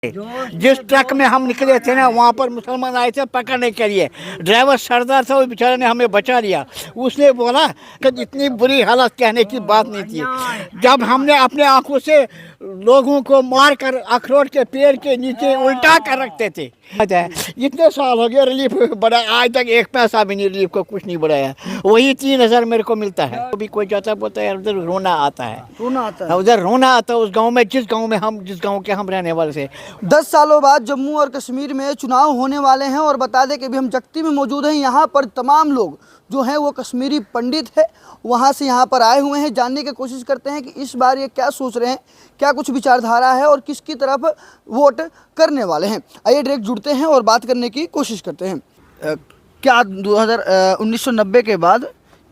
जिस ट्रक में हम निकले थे ना, वहाँ पर मुसलमान आए थे पकड़ने के लिए। ड्राइवर सरदार था, उस बेचारे ने हमें बचा लिया। उसने बोला कि इतनी बुरी हालत कहने की बात नहीं थी। जब हमने अपने आंखों से लोगों को मार कर अखरोट के पेड़ के नीचे उल्टा कर रखते थे। इतने साल हो गए रिलीफ बढ़ा, आज तक एक पैसा भी नहीं रिलीफ को कुछ नहीं बढ़ाया। वही 3,000 मेरे को मिलता है। अभी कोई जाता बोलता है उधर रोना आता है, उधर रोना आता है। उस गांव में जिस गांव के हम रहने वाले थे। 10 सालों बाद जम्मू और कश्मीर में चुनाव होने वाले हैं और बता दें कि अभी हम जक्ती में मौजूद हैं। यहाँ पर तमाम लोग जो हैं वो कश्मीरी पंडित है, वहाँ से यहाँ पर आए हुए हैं। जानने की कोशिश करते हैं कि इस बार ये क्या सोच रहे हैं, क्या कुछ विचारधारा है और किसकी तरफ वोट करने वाले हैं। आइए डायरेक्ट जुड़ते हैं और बात करने की कोशिश करते हैं। क्या 1990 के बाद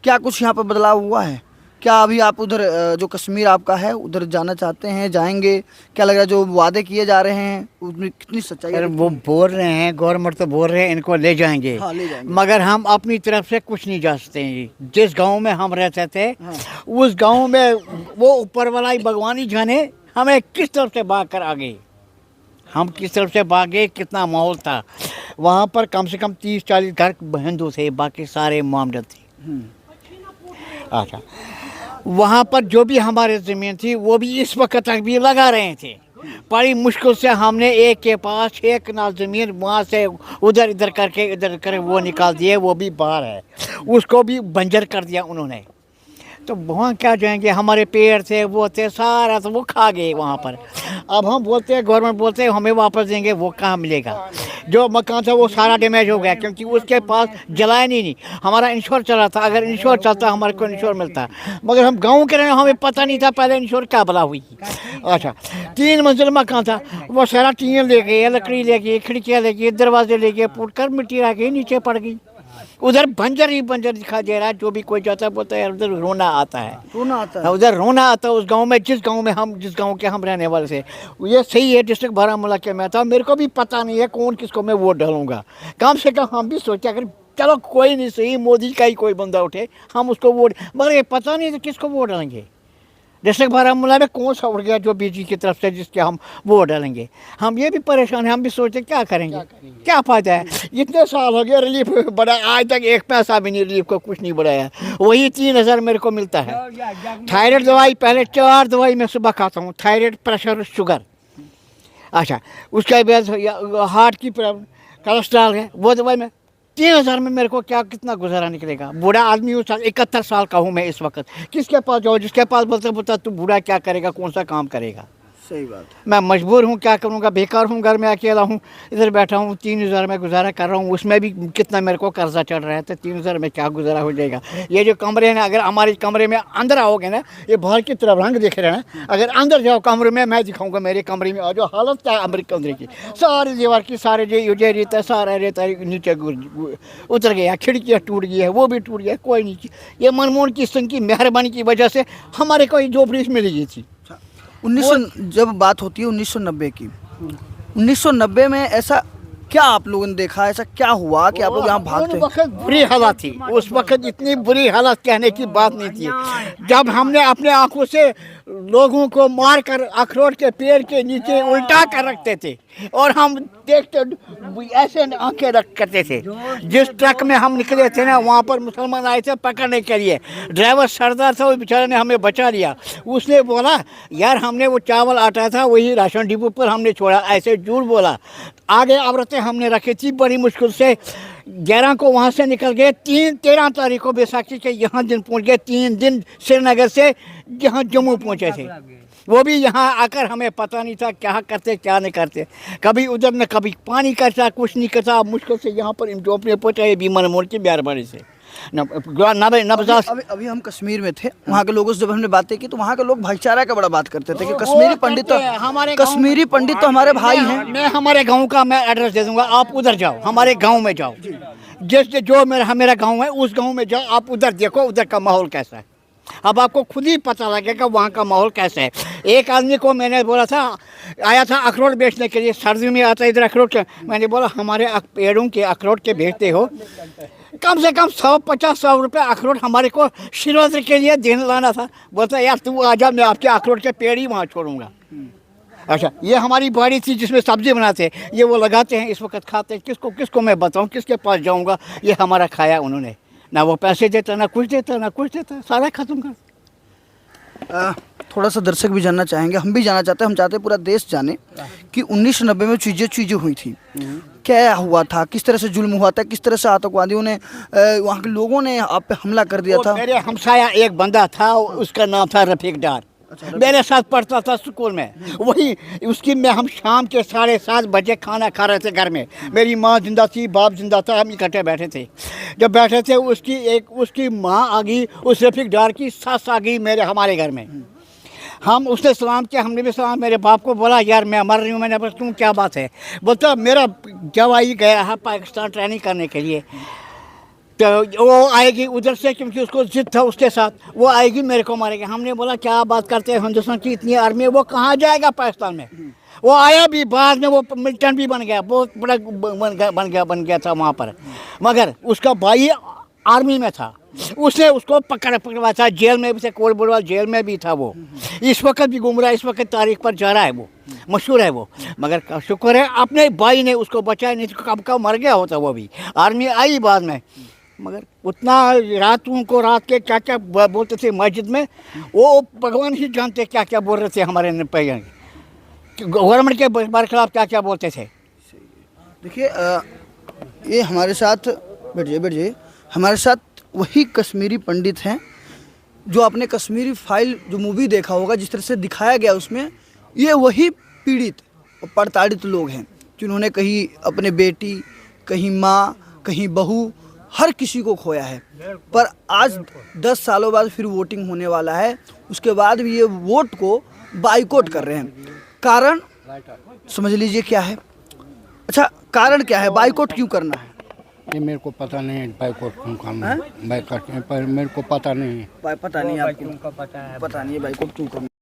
क्या कुछ यहाँ पर बदलाव हुआ है? क्या अभी आप उधर जो कश्मीर आपका है उधर जाना चाहते हैं, जाएंगे? क्या लग रहा है जो वादे किए जा रहे हैं उसमें कितनी सच्चाई है? वो बोल रहे हैं, गवर्नमेंट तो बोल रहे हैं इनको ले जाएंगे, हाँ, ले जाएंगे। मगर हम अपनी तरफ से कुछ नहीं जा सकते हैं। जिस गांव में हम रहते थे, हाँ, उस गांव में वो ऊपर वाला ही भगवान ही जाने हमें किस तरफ से भाग कर आ गए। हम किस तरफ से भागे, कितना माहौल था वहाँ पर। कम से कम 30-40 घर हिंदू थे, बाकी सारे मोहम्मद थे। अच्छा, वहाँ पर जो भी हमारे ज़मीन थी वो भी इस वक्त तक भी लगा रहे थे। बड़ी मुश्किल से हमने एक के पास 6 कनाल ज़मीन वहाँ से उधर इधर करके वो निकाल दिए। वो भी बाहर है, उसको भी बंजर कर दिया उन्होंने। तो वहाँ क्या जाएंगे? हमारे पेड़ थे, वो थे, सारा तो वो खा गए वहाँ पर। अब हम बोलते हैं, गवर्नमेंट बोलते हैं हमें वापस देंगे, वो कहाँ मिलेगा? जो मकान था वो सारा डैमेज हो गया, क्योंकि उसके पास जलाया नहीं। हमारा इंश्योर चला था, अगर इंश्योर चलता हमारे को इंश्योर मिलता, मगर हम गाँव के रहे, हमें पता नहीं था पहले इंश्योर क्या बला हुई। अच्छा, 3 मंजिल मकान था, वो सारा टीन ले गए, लकड़ी ले गई, खिड़कियाँ ले गई, दरवाजे ले गए, फूट कर मिट्टी रह गई, नीचे पड़ गई। उधर बंजर ही बंजर दिखा दे रहा है। जो भी कोई जाता बोलता है उधर रोना आता है, उधर रोना आता है। उस गांव में जिस गांव के हम रहने वाले थे। ये सही है, डिस्ट्रिक्ट बारामूला के मैं था। मेरे को भी पता नहीं है कौन किसको मैं वोट डालूंगा। कम से कम हम भी सोचा अगर चलो कोई नहीं सही, मोदी का ही कोई बंदा उठे हम उसको वोट, मगर ये पता नहीं था किसको वोट डालेंगे। डिस्ट्रिक्ट बारामूला में कौन सा उड़ गया जो बीजेपी की तरफ से जिसके हम वोट डालेंगे। हम ये भी परेशान हैं, हम भी सोचते क्या करेंगे, क्या फ़ायदा है। इतने साल हो गए रिलीफ बढ़ा, आज तक एक पैसा भी नहीं रिलीफ को कुछ नहीं बढ़ाया। वही 3,000 मेरे को मिलता है। थायराइड दवाई पहले 4 दवाई मैं सुबह खाता हूँ, थायराइड, प्रेशर, शुगर। अच्छा, उसके बाद हार्ट की प्रॉब्लम, कोलेस्ट्रॉल है, वो दवाई में 3,000 में मेरे को क्या कितना गुजारा निकलेगा। बूढ़ा आदमी हूँ, 71 साल का हूँ मैं इस वक्त। किसके पास जाओ? जिसके पास बोलता तू बूढ़ा क्या करेगा, कौन सा काम करेगा। सही बात। मैं मजबूर हूँ, क्या करूँगा, बेकार हूँ, घर में अकेला हूँ, इधर बैठा हूँ। 3,000 में गुजारा कर रहा हूँ, उसमें भी कितना मेरे को कर्जा चढ़ रहा है। तो 3,000 में क्या गुजारा हो जाएगा। ये जो कमरे हैं ना, अगर हमारे कमरे में अंदर आओगे ना, ये बाहर की तरफ रंग दिख रहे हैं ना, अगर अंदर जाओ कमरे में, मैं दिखाऊंगा मेरे कमरे में जो हालत है अमरीका कमरे की। सारी दीवार की सारे जो रेता, सारा रेता नीचे उतर गया, खिड़कियाँ टूट गई है, वो भी टूट गया। कोई नहीं, ये मनमोहन की सिंह की मेहरबानी की वजह से हमारे को ये झोपड़ी मिल गई थी। 1900 जब बात होती है 1990 की, 1990 में ऐसा क्या आप लोगों ने देखा, ऐसा क्या हुआ कि आप लोग यहाँ भागते? उस वक्त बुरी हालत थी, उस वक्त इतनी बुरी हालत कहने की बात नहीं थी। जब हमने अपने आंखों से लोगों को मार कर अखरोट के पेड़ के नीचे उल्टा कर रखते थे और हम देखते ऐसे आंखें रख करते थे। जिस ट्रक में हम निकले थे ना, वहाँ पर मुसलमान आए थे पकड़ने के लिए। ड्राइवर सरदार था, उस बेचारे ने हमें बचा लिया। उसने बोला यार हमने वो चावल आटा था वही राशन डिपो पर हमने छोड़ा, ऐसे झूठ बोला। आगे औरतें हमने रखी थी, बड़ी मुश्किल से 11 को वहाँ से निकल गए। 13 तारीख को बैसाखी के यहाँ दिन पहुँच गए। 3 दिन श्रीनगर से यहाँ जम्मू पहुँचे थे। वो भी यहाँ आकर हमें पता नहीं था क्या करते क्या नहीं करते। कभी उधर न कभी पानी करता, कुछ नहीं करता। मुश्किल से यहाँ पर झोपड़े पहुँचे भी मनमोहन की मेहरबानी से। अभी हम कश्मीर में थे, वहाँ के लोगों से जब हमने बातें की तो वहाँ के लोग भाईचारा का बड़ा बात करते थे कि कश्मीरी पंडित तो हमारे भाई हैं। मैं हमारे गांव का मैं एड्रेस दे दूंगा, आप उधर जाओ, हमारे गांव में जाओ। जैसे जो मेरा गांव है उस गांव में जाओ, आप उधर देखो उधर का माहौल कैसा है। अब आपको खुद ही पता लगेगा वहाँ का माहौल कैसा है। एक आदमी को मैंने बोला था, आया था अखरोट बेचने के लिए, सर्दी में आता है इधर अखरोट। मैंने बोला हमारे पेड़ों के अखरोट के बेचते हो, कम से कम 150-100 रुपये अखरोट हमारे को शिवरात्रि के लिए देने लाना था। बोलता यार तू आ जा, मैं आपके अखरोट के पेड़ ही वहाँ छोड़ूंगा। अच्छा, ये हमारी बाड़ी थी जिसमें सब्जी बनाते हैं, ये वो लगाते हैं, इस वक्त खाते हैं। किसको किसको मैं बताऊं, किसके पास जाऊंगा? ये हमारा खाया उन्होंने, ना वो पैसे देता, ना कुछ देता, सारा खत्म कर। थोड़ा सा दर्शक भी जानना चाहेंगे, हम भी जानना चाहते हैं, हम चाहते हैं पूरा देश जाने कि 1990 में चीज़ें हुई थी, क्या हुआ था, किस तरह से जुल्म हुआ था, किस तरह से आतंकवादियों ने वहाँ के लोगों ने आप पे हमला कर दिया था? मेरे हमसाया एक बंदा था, उसका नाम था रफीक डार, मेरे साथ पढ़ता था स्कूल में, वही उसकी में हम शाम के 7:30 बजे खाना खा रहे थे घर में। मेरी माँ जिंदा थी, बाप जिंदा था, हम इकट्ठे बैठे थे। जब बैठे थे उसकी माँ आ गई, उस रफीक डार की सास आ गई हमारे घर में। उसने सलाम किया, हमने भी सलाम। मेरे बाप को बोला यार मैं मर रही हूँ। मैंने बोला तुम क्या बात है? बोलता मेरा जवाई गया है पाकिस्तान ट्रेनिंग करने के लिए, तो वो आएगी उधर से, क्योंकि उसको जिद था उसके साथ, वो आएगी मेरे को मारेगी। हमने बोला क्या बात करते हैं, हिंदुस्तान की इतनी आर्मी है, वो कहाँ जाएगा पाकिस्तान में? वो आया भी, बाद में वो मिलिटेंट भी बन गया, बहुत बड़ा बन गया था वहाँ पर, मगर उसका भाई आर्मी में था। उसने उसको पकड़वा था, जेल में भी था, कोल बुलवाल जेल में भी था वो। इस वक्त भी घूम रहा है, इस वक्त तारीख पर जा रहा है, वो मशहूर है वो। मगर शुक्र है अपने भाई ने उसको बचाया, नहीं तो कब का मर गया होता वो भी। आर्मी आई बाद में, मगर उतना रात के क्या क्या बोलते थे मस्जिद में, वो भगवान ही जानते क्या क्या बोल रहे थे हमारे गवर्नमेंट के बरखिलाफ क्या क्या बोलते थे। देखिए ये हमारे साथ बैठिए हमारे साथ वही कश्मीरी पंडित हैं जो आपने कश्मीरी फाइल जो मूवी देखा होगा, जिस तरह से दिखाया गया उसमें, ये वही पीड़ित और प्रताड़ित लोग हैं जिन्होंने कहीं अपने बेटी, कहीं माँ, कहीं बहू, हर किसी को खोया है। पर आज 10 सालों बाद फिर वोटिंग होने वाला है, उसके बाद भी ये वोट को बाइकआउट कर रहे हैं। कारण समझ लीजिए क्या है। अच्छा, कारण क्या है, बाइकआउट क्यों करना है? ये मेरे को पता नहीं है, बाइकआउट क्यों करना है, बाइकआउट पर मेरे को पता नहीं है। पता नहीं है आपको? पता नहीं है बाइकआउट क्यों करना है।